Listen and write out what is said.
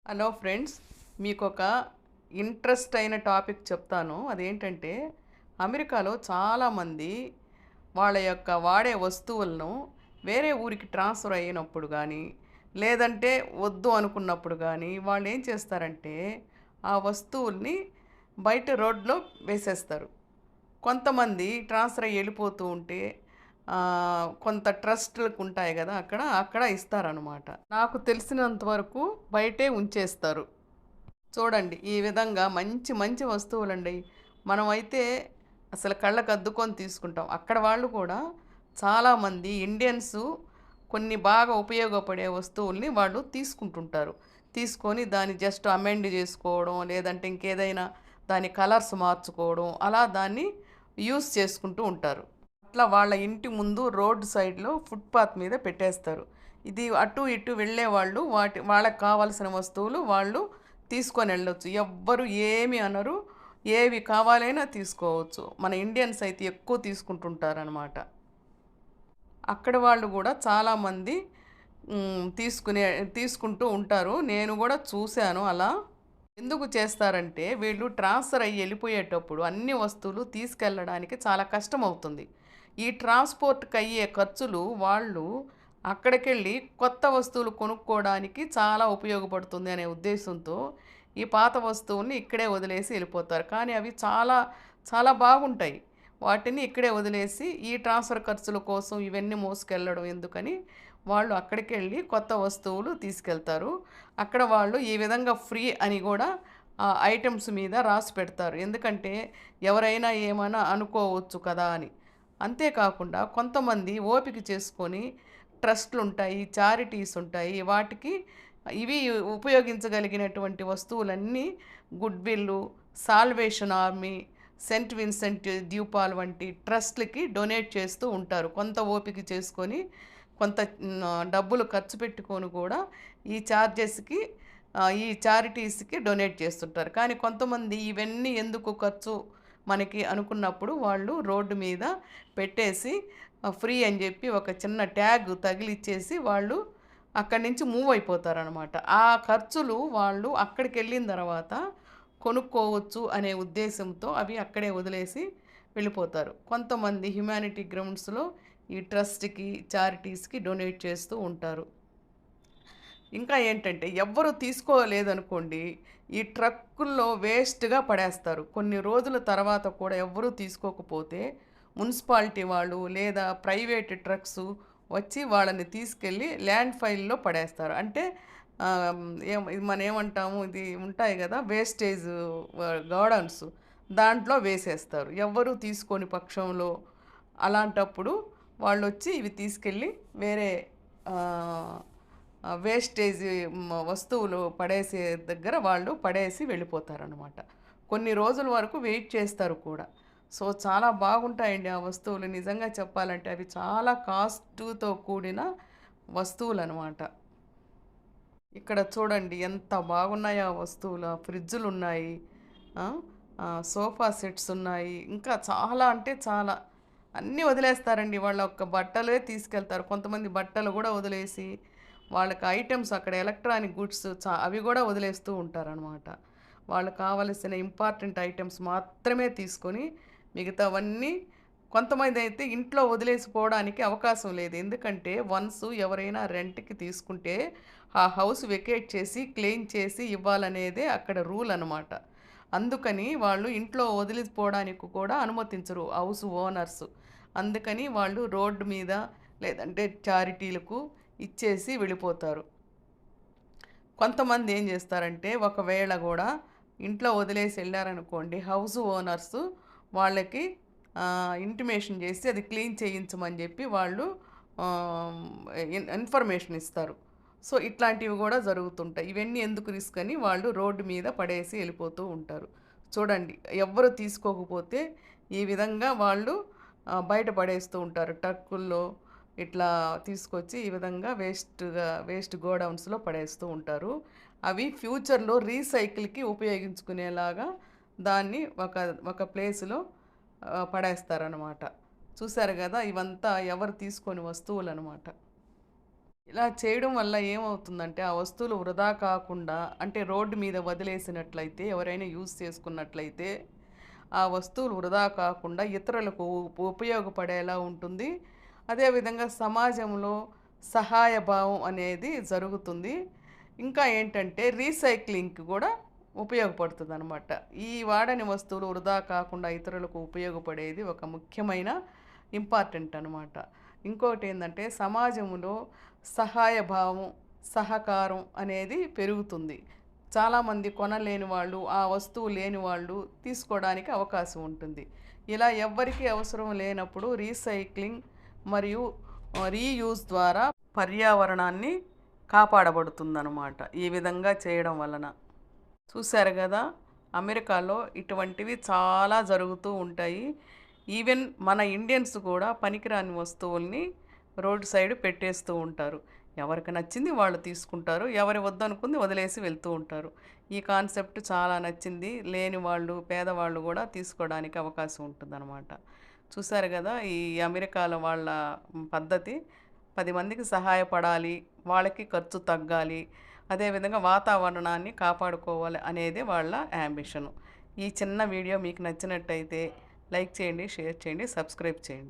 Hello friends, మీకు ఒక interest అయిన టాపిక్ చెప్తాను. అదేంటంటే, అమెరికాలో చాలామంది వాళ్ళ యొక్క వాడే వస్తువులను వేరే ఊరికి ట్రాన్స్ఫర్ అయినప్పుడు కానీ, లేదంటే వద్దు అనుకున్నప్పుడు కానీ వాళ్ళు ఏం చేస్తారంటే ఆ వస్తువుల్ని బయట రోడ్లో వేసేస్తారు. కొంతమంది ట్రాన్స్ఫర్ అయ్యి వెళ్ళిపోతూ ఉంటే కొంత ట్రస్ట్‌లకు ఉంటాయి గదా! అక్కడ ఇస్తారనమాట. నాకు తెలిసినంత వరకు బయటే ఉంచేస్తారు. చూడండి, ఈ విధంగా మంచి మంచి వస్తువులండి. మనమైతే అసలు కళ్ళకు అద్దుకొని తీసుకుంటాం. అక్కడ వాళ్ళు కూడా చాలామంది ఇండియన్సు కొన్ని బాగా ఉపయోగపడే వస్తువుల్ని వాళ్ళు తీసుకుంటుంటారు. తీసుకొని దాన్ని జస్ట్ అమెండ్ చేసుకోవడం, లేదంటే ఇంకేదైనా దాని కలర్స్ మార్చుకోవడం, అలా దాన్ని యూజ్ చేసుకుంటూ ఉంటారు. అట్లా వాళ్ళ ఇంటి ముందు రోడ్ సైడ్‌లో ఫుట్‌పాత్ మీద పెట్టేస్తారు. ఇది అటు ఇటు వెళ్ళేవాళ్ళు వాళ్ళకి కావాల్సిన వస్తువులు వాళ్ళు తీసుకొనెళ్ళొచ్చు. ఎవ్వరు ఏమి అనరు. ఏవి కావాలైనా తీసుకోవచ్చు. మన ఇండియన్స్ అయితే ఎక్కువ తీసుకుంటుంటారనమాట. అక్కడ వాళ్ళు గూడా చాలామంది తీసుకునే తీసుకుంటూ ఉంటారు. నేను గూడా చూశాను అలా. ఎందుకు చేస్తారంటే వీళ్ళు ట్రాన్స్ఫర్ అయ్యి వెళ్ళిపోయేటప్పుడు అన్ని వస్తువులు తీసుకెళ్ళడానికి చాలా కష్టమవుతుంది. ఈ ట్రాన్స్‌పోర్ట్‌కి అయ్యే ఖర్చులు వాళ్ళు అక్కడికెళ్ళి కొత్త వస్తువులు కొనుక్కోవడానికి చాలా ఉపయోగపడుతుంది అనే ఉద్దేశంతో ఈ పాత వస్తువుల్ని ఇక్కడే వదిలేసి వెళ్ళిపోతారు. కానీ అవి చాలా చాలా బాగుంటాయి. వాటిని ఇక్కడే వదిలేసి ఈ ట్రాన్స్‌ఫర్ ఖర్చుల కోసం ఇవన్నీ మోసుకెళ్ళడం ఎందుకని వాళ్ళు అక్కడికెళ్ళి కొత్త వస్తువులు తీసుకెళ్తారు. అక్కడ వాళ్ళు ఈ విధంగా ఫ్రీ అని గూడా ఐటెమ్స్ మీద రాసి పెడతారు. ఎందుకంటే ఎవరైనా ఏమైనా అనుకోవచ్చు కదా అని. అంతేకాకుండా కొంతమంది ఓపిక చేసుకొని ట్రస్ట్‌లుంటాయి, చారిటీస్ ఉంటాయి. వాటికి ఇవి ఉపయోగించగలిగినటువంటి వస్తువులన్నీ గుడ్‌విల్లు, సాల్వేషన్ ఆర్మీ, సెయింట్ విన్సెంట్ ద్యూపాల్ వంటి ట్రస్ట్‌లకి డొనేట్ చేస్తూ ఉంటారు. కొంత ఓపిక చేసుకొని, కొంత డబ్బులు ఖర్చు పెట్టుకొని కూడా ఈ చార్జెస్‌కి ఈ చారిటీస్‌కి డొనేట్ చేస్తుంటారు. కానీ కొంతమంది ఇవన్నీ ఎందుకు ఖర్చు మనకి అనుకున్నప్పుడు వాళ్ళు రోడ్డు మీద పెట్టేసి ఫ్రీ అని చెప్పి ఒక చిన్న ట్యాగ్ తగిలిచ్చేసి వాళ్ళు అక్కడి నుంచి మూవ్ అయిపోతారనమాట. ఆ ఖర్చులు వాళ్ళు అక్కడికెళ్ళిన తర్వాత కొనుక్కోవచ్చు అనే ఉద్దేశంతో అవి అక్కడే వదిలేసి వెళ్ళిపోతారు. కొంతమంది హ్యుమానిటీ గ్రౌండ్స్‌లో ఈ ట్రస్ట్‌కి, చారిటీస్‌కి డొనేట్ చేస్తూ ఉంటారు. ఇంకా ఏంటంటే ఎవ్వరు తీసుకోలేదనుకోండి, ఈ ట్రక్కుల్లో వేస్ట్‌గా పడేస్తారు. కొన్ని రోజుల తర్వాత కూడా ఎవ్వరూ తీసుకోకపోతే మున్సిపాలిటీ వాళ్ళు లేదా ప్రైవేట్ ట్రక్సు వచ్చి వాళ్ళని తీసుకెళ్ళి ల్యాండ్ ఫైల్‌లో పడేస్తారు. అంటే ఆహ్, ఇది మనం ఏమంటాము, ఇది ఉంటాయి గదా! వేస్టేజ్ గోడౌన్స్ దాంట్లో వేసేస్తారు. ఎవ్వరూ తీసుకోని పక్షంలో అలాంటప్పుడు వాళ్ళొచ్చి ఇవి తీసుకెళ్ళి వేరే ఆహ్ వేస్టేజ్ వస్తువులు పడేసే దగ్గర వాళ్ళు పడేసి వెళ్ళిపోతారనమాట. కొన్ని రోజుల వరకు వెయిట్ చేస్తారు కూడా. సో, చాలా బాగుంటాయండి ఆ వస్తువులు. నిజంగా చెప్పాలంటే అవి చాలా కాస్ట్‌తో కూడిన వస్తువులనమాట. ఇక్కడ చూడండి ఎంత బాగున్నాయో ఆ వస్తువులు. ఆ ఫ్రిడ్జులున్నాయి. ఆ! సోఫా సెట్స్ ఉన్నాయి. ఇంకా చాలా అంటే చాలా. అన్నీ వదిలేస్తారండి. వాళ్ళ యొక్క బట్టలే తీసుకెళ్తారు. కొంతమంది బట్టలు గూడా వదిలేసి, వాళ్ళకి ఐటెమ్స్ అక్కడ ఎలక్ట్రానిక్ గుడ్స్ అవి గూడా వదిలేస్తూ ఉంటారనమాట. వాళ్ళకి కావలసిన ఇంపార్టెంట్ ఐటెమ్స్ మాత్రమే తీసుకొని, మిగతావన్నీ కొంతమందైతే ఇంట్లో వదిలేసిపోవడానికి అవకాశం లేదు. ఎందుకంటే వన్స్ ఎవరైనా రెంట్‌కి తీసుకుంటే ఆ హౌస్ వెకేట్ చేసి, క్లీన్ చేసి ఇవ్వాలనేదే అక్కడ రూల్ అనమాట. అందుకని వాళ్ళు ఇంట్లో వదిలిపోవడానికి కూడా అనుమతించరు హౌస్ ఓనర్స్. అందుకని వాళ్ళు రోడ్డు మీద లేదంటే చారిటీలకు ఇచ్చేసి వెళ్ళిపోతారు. కొంతమంది ఏం చేస్తారంటే ఒకవేళ గూడా ఇంట్లో వదిలేసి ఎళ్లారనుకోండి, హౌస్ ఓనర్సు వాళ్ళకి ఇంటిమేషన్ చేసి అది క్లీన్ చేయించమని చెప్పి వాళ్ళు ఆహ్, ఇన్ఫర్మేషన్ ఇస్తారు. సో, ఇట్లాంటివి గూడా జరుగుతుంటాయి. ఇవన్నీ ఎందుకు రిస్క్ అని వాళ్ళు రోడ్డు మీద పడేసి ఎళ్ళిపోతూ ఉంటారు. చూడండి, ఎవ్వరు తీసుకోకపోతే ఈ విధంగా వాళ్ళు బయట పడేస్తూ ఉంటారు. ట్రక్కుల్లో ఇట్లా తీసుకొచ్చి ఈ విధంగా వేస్ట్ గోడౌన్స్‌లో పడేస్తూ ఉంటారు. అవి ఫ్యూచర్‌లో రీసైకిల్‌కి ఉపయోగించుకునేలాగా దాన్ని ఒక ప్లేస్‌లో పడేస్తారనమాట. చూసారు గదా! ఇవంతా ఎవరు తీసుకోని వస్తువులనమాట. ఇలా చేయడం వల్ల ఏమవుతుందంటే ఆ వస్తువులు వృధా కాకుండా అంటే రోడ్డు మీద వదిలేసినట్లయితే ఎవరైనా యూజ్ చేసుకున్నట్లయితే ఆ వస్తువులు వృధా కాకుండా ఇతరులకు ఉపయోగపడేలా ఉంటుంది. అదేవిధంగా సమాజంలో సహాయ భావం అనేది జరుగుతుంది. ఇంకా ఏంటంటే రీసైక్లింగ్‌కి కూడా ఉపయోగపడుతుందనమాట. ఈ వాడని వస్తువులు వృధా కాకుండా ఇతరులకు ఉపయోగపడేది ఒక ముఖ్యమైన ఇంపార్టెంట్ అనమాట. ఇంకోటేందంటే సమాజంలో సహాయ భావం, సహకారం అనేది పెరుగుతుంది. చాలామంది కొనలేని వాళ్ళు, ఆ వస్తువు లేని వాళ్ళు తీసుకోవడానికి అవకాశం ఉంటుంది. ఇలా ఎవ్వరికీ అవసరం లేనప్పుడు రీసైక్లింగ్ మరియు రీయూజ్ ద్వారా పర్యావరణాన్ని కాపాడబడుతుందనమాట. ఈ విధంగా చేయడం వలన. చూశారు కదా! అమెరికాలో ఇటువంటివి చాలా జరుగుతూ ఉంటాయి. ఈవెన్ మన ఇండియన్స్ కూడా పనికిరాని వస్తువుల్ని రోడ్ సైడ్ పెట్టేస్తూ ఉంటారు. ఎవరికి నచ్చింది వాళ్ళు తీసుకుంటారు. ఎవరి వద్దనుకుంది వదిలేసి వెళ్తూ ఉంటారు. ఈ కాన్సెప్ట్ చాలా నచ్చింది. లేని వాళ్ళు, పేదవాళ్ళు కూడా తీసుకోవడానికి అవకాశం ఉంటుందన్నమాట. చూశారు కదా! ఈ అమెరికాలో వాళ్ళ పద్ధతి. 10 మందికి సహాయపడాలి, వాళ్ళకి ఖర్చు తగ్గాలి, అదేవిధంగా వాతావరణాన్ని కాపాడుకోవాలి అనేదే వాళ్ళ యాంబిషను. ఈ చిన్న వీడియో మీకు నచ్చినట్టయితే లైక్ చేయండి, షేర్ చేయండి, సబ్స్క్రైబ్ చేయండి.